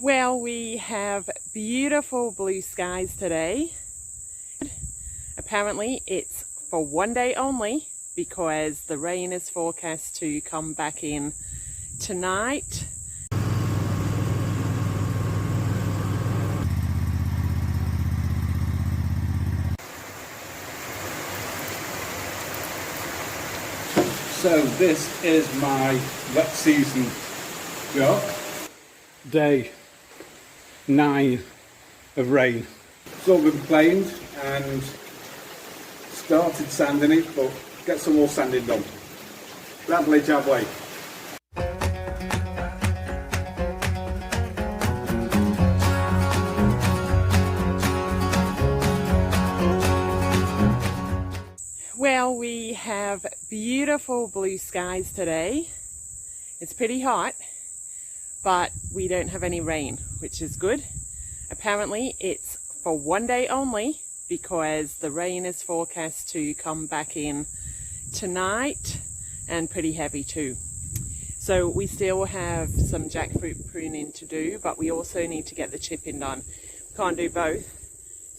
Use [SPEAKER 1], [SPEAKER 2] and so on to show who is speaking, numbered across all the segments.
[SPEAKER 1] Well, we have beautiful blue skies today. Apparently it's for one day only because the rain is forecast to come back in tonight.
[SPEAKER 2] So this is my wet season job. Day 9 of rain. It's all been planed and started sanding it, but get some more sanding done. Bradley Jabway.
[SPEAKER 1] Well, we have beautiful blue skies today. It's pretty hot, but we don't have any rain, which is good. Apparently it's for one day only because the rain is forecast to come back in tonight and pretty heavy too. So we still have some jackfruit pruning to do, but we also need to get the chipping done. We can't do both.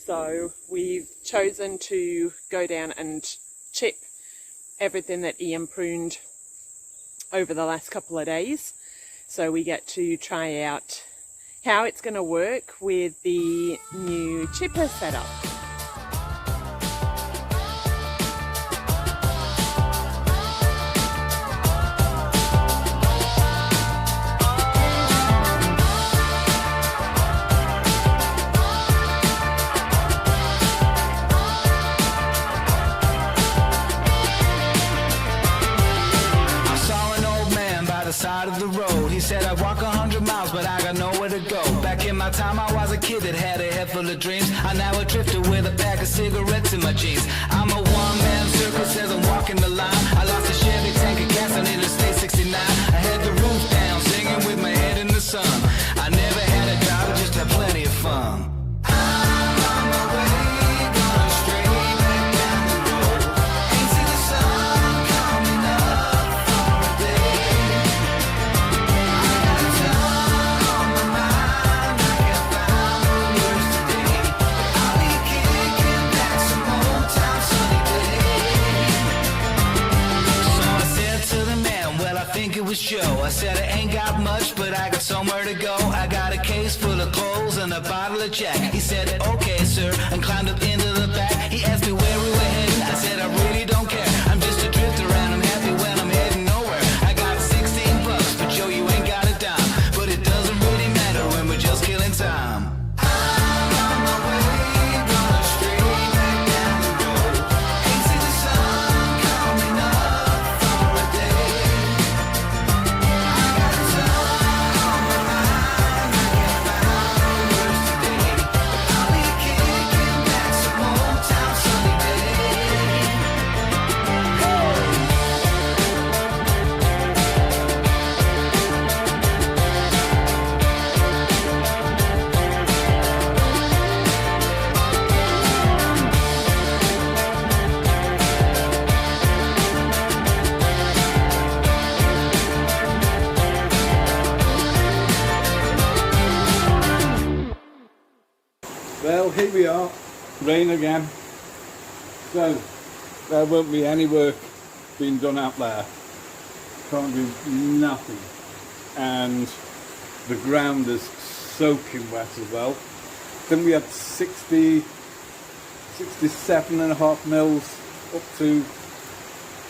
[SPEAKER 1] So we've chosen to go down and chip everything that Ian pruned over the last couple of days. So we get to try out how it's going to work with the new chipper setup.
[SPEAKER 3] Side of the road, he said I'd walk 100 miles, but I got nowhere to go. Back in my time, I was a kid that had a head full of dreams. I'm now a drifter with a pack of cigarettes in my jeans. I'm a one-man circus as I'm walking the line. I lost a Chevy tank of gas on Interstate 69. I had the roof down, singing with my head in the sun. I never had a job, I just had plenty of fun. I'm on my way, going straight back down the road. Ain't seen the sun coming up for a day. Show. I said I ain't got much, but I got somewhere to go. I got a case full of clothes and a bottle of Jack. He said, okay, sir, and climbed up into the back. He asked me where we were heading. I said, I really don't care. I'm just a drifter and I'm happy when I'm heading nowhere. I got $16, but Joe, you ain't got a dime. But it doesn't really matter when we're just killing time. I'm on my way, going straight back down the road. Ain't seen the sun coming up for a day.
[SPEAKER 2] Well, here we are, rain again. So there won't be any work being done out there. Can't do nothing. And the ground is soaking wet as well. Then we had 67.5 mils up to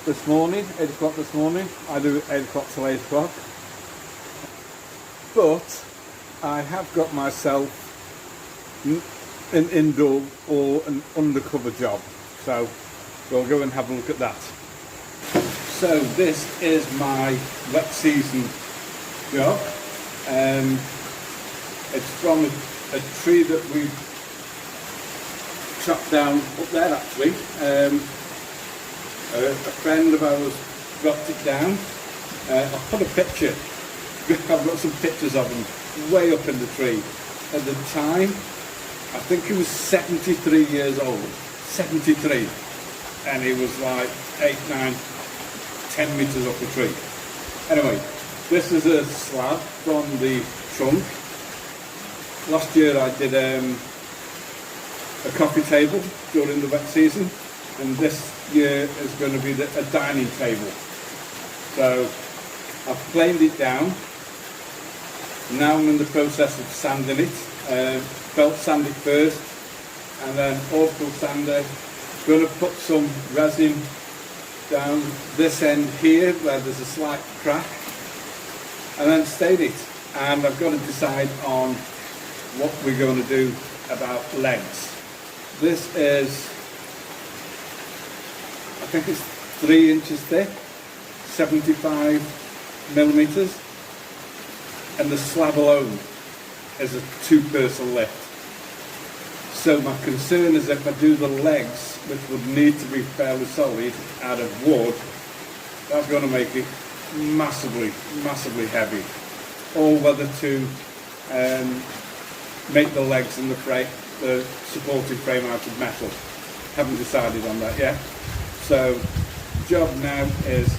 [SPEAKER 2] this morning, 8 o'clock this morning. I do 8 o'clock till 8 o'clock. But I have got myself an indoor or an undercover job, so we'll go and have a look at that. So this is my wet season job. It's from a tree that we chopped down up there actually. A friend of ours dropped it down. I'll put a picture. I've got some pictures of him way up in the tree. At the time, I think he was 73 years old. 73. And he was like 8, 9, 10 meters up the tree. Anyway, this is a slab from the trunk. Last year I did a coffee table during the wet season, and this year is going to be a dining table. So I've planed it down. Now I'm in the process of sanding it. Felt sand it first, and then orbital sander. Going to put some resin down this end here where there's a slight crack, and then stain it. And I've got to decide on what we're going to do about legs. This is, I think it's 3 inches thick, 75 millimeters, and the slab alone is a 2-person lift. So my concern is if I do the legs, which would need to be fairly solid out of wood, that's going to make it massively, massively heavy. Or whether to make the legs and the supporting frame out of metal. Haven't decided on that yet. So the job now is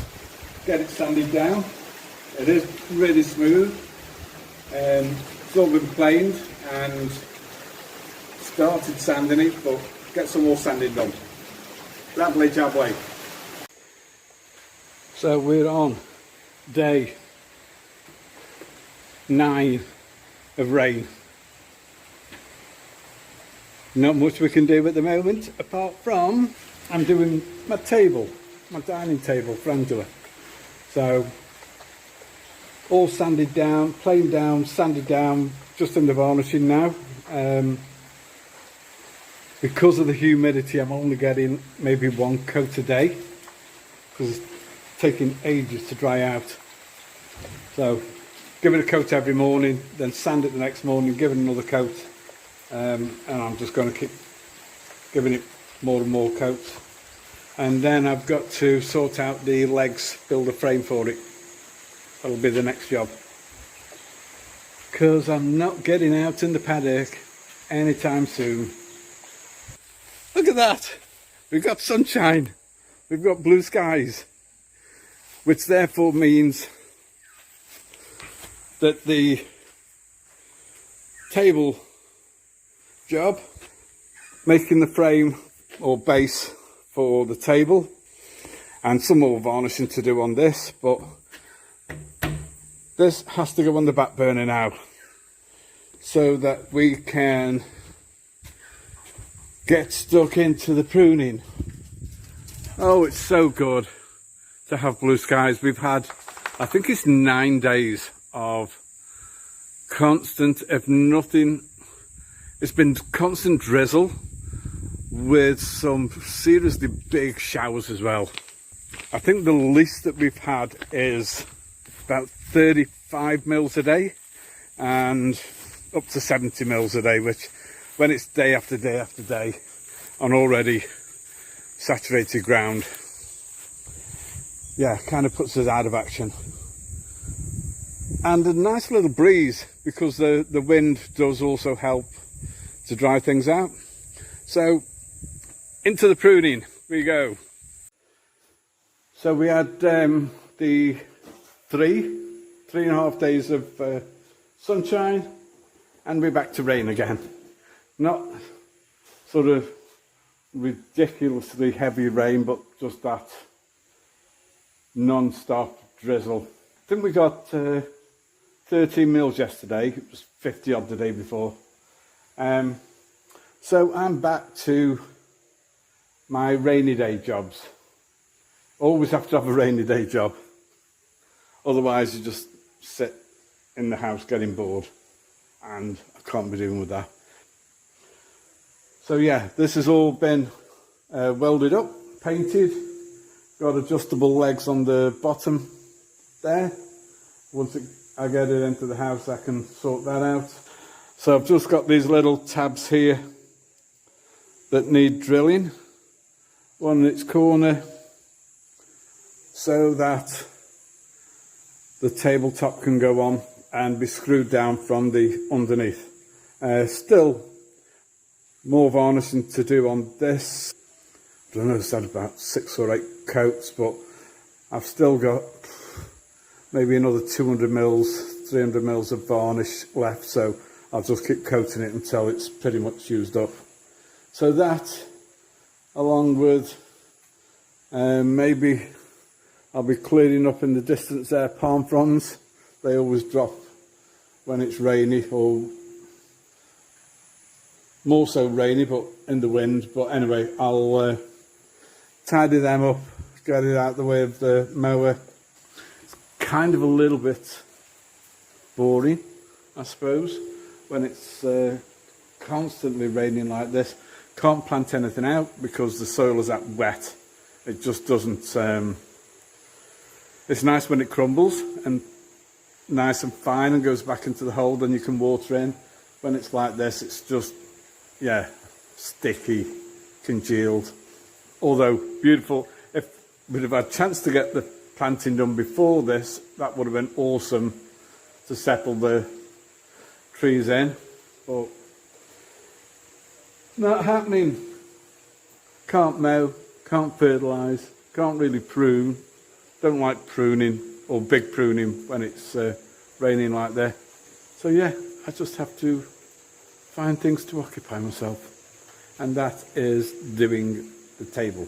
[SPEAKER 2] get it sanded down. It is really smooth. It's all been planed and started sanding it, but get some more sanding done. Lovely jubbly. So we're on day 9 of rain. Not much we can do at the moment, apart from I'm doing my table, my dining table for Angela. So all sanded down, planed down, sanded down, just in the varnishing now. Because of the humidity, I'm only getting maybe 1 coat a day, because it's taking ages to dry out. So give it a coat every morning, then sand it the next morning, give it another coat, and I'm just going to keep giving it more and more coats. And then I've got to sort out the legs, build a frame for it. That'll be the next job, because I'm not getting out in the paddock anytime soon. Look at that, we've got sunshine, we've got blue skies, which therefore means that the table job, making the frame or base for the table, and some more varnishing to do on this, but this has to go on the back burner now so that we can get stuck into the pruning. Oh, it's so good to have blue skies. We've had, I think it's 9 days of constant, if nothing, it's been constant drizzle with some seriously big showers as well. I think the least that we've had is about 35 mils a day and up to 70 mils a day, which when it's day after day after day on already saturated ground, yeah, kind of puts us out of action. And a nice little breeze, because the wind does also help to dry things out. So into the pruning we go. So we had the 3.5 days of sunshine, and we're back to rain again. Not sort of ridiculously heavy rain, but just that non-stop drizzle. I think we got 13 mils yesterday. It was 50 odd the day before. So I'm back to my rainy day jobs. Always have to have a rainy day job, otherwise you just sit in the house getting bored, and I can't be doing with that. So yeah, this has all been welded up, painted, got adjustable legs on the bottom there. Once I get it into the house, I can sort that out. So I've just got these little tabs here that need drilling, one in its corner, so that the tabletop can go on and be screwed down from the underneath. Still more varnishing to do on this. I don't know, it's had about 6 or 8 coats, but I've still got maybe another 200 mils, 300 mils of varnish left, so I'll just keep coating it until it's pretty much used up. So that, along with maybe I'll be clearing up in the distance there palm fronds. They always drop when it's rainy, or more so rainy, but in the wind. But anyway, I'll tidy them up, get it out the way of the mower. It's kind of a little bit boring, I suppose, when it's constantly raining like this. Can't plant anything out because the soil is that wet. It just doesn't, it's nice when it crumbles and nice and fine and goes back into the hole, then you can water in. When it's like this, it's just, yeah, sticky, congealed. Although beautiful. If we'd have had a chance to get the planting done before this, that would have been awesome to settle the trees in, but not happening. Can't mow, can't fertilise, can't really prune. Don't like pruning, or big pruning, when it's raining like that. So yeah, I just have to find things to occupy myself, and that is doing the table.